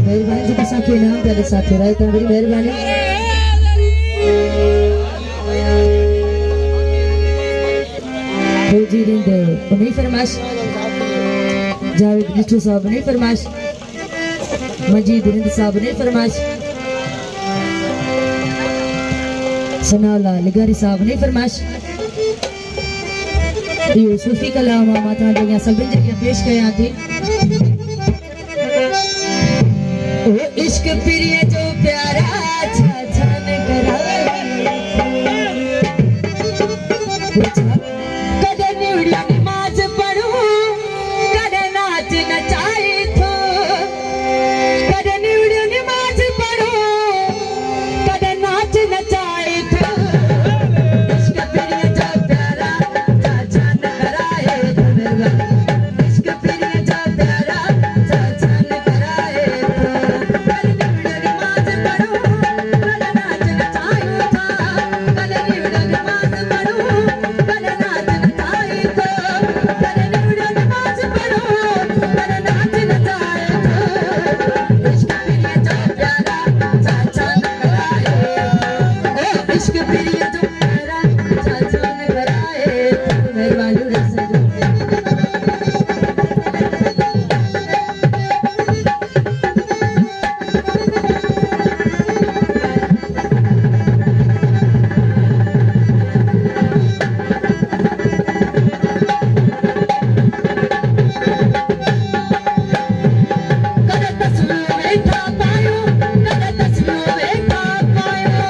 मेहरबानी जी तुसां खे इनाम प्यारे साथी राय तव्हां बड़ी मेहरबानी फौजी रिंद उन्हीं फरमाइश जावेद बिट्टू साहब ने फरमाइश मजीद रिंद साहब ने फरमाइश सनाउल्लाह लिगारी साहब ने फरमाइश ये सूफी कलाम माता जगह सभिनि जे अॻियां पेश कयां थी ओ इश्क प्रिय जो प्यारा छा छा न कराए कदे निवड़ी नमाज पढ़ू कदे नाच नचाए थो कदे निवड़ी नमाज पढ़ू कदे नाच नचाए थो इश्क प्रिय जो प्यारा छा छा न कराए थो इश्क प्रिय जो प्यारा छा छा न कराए थो कदे निवड़ी नमाज पढ़ू कदे नाच नचाए थो कदे निवड़ी नमाज पढ़ू कदे नाच नचाए थो कदे निवड़ी नमाज पढ़ू कदे नाच नचाए थो इश्क प्रिय जो प्यारा छा छा न कराए ओ इश्क प्रिय जो प्यारा छा छा न कराए मेहरबानी रसन कदे तस्वीर वेठा पायो कदे तस्वीर वेठा पायो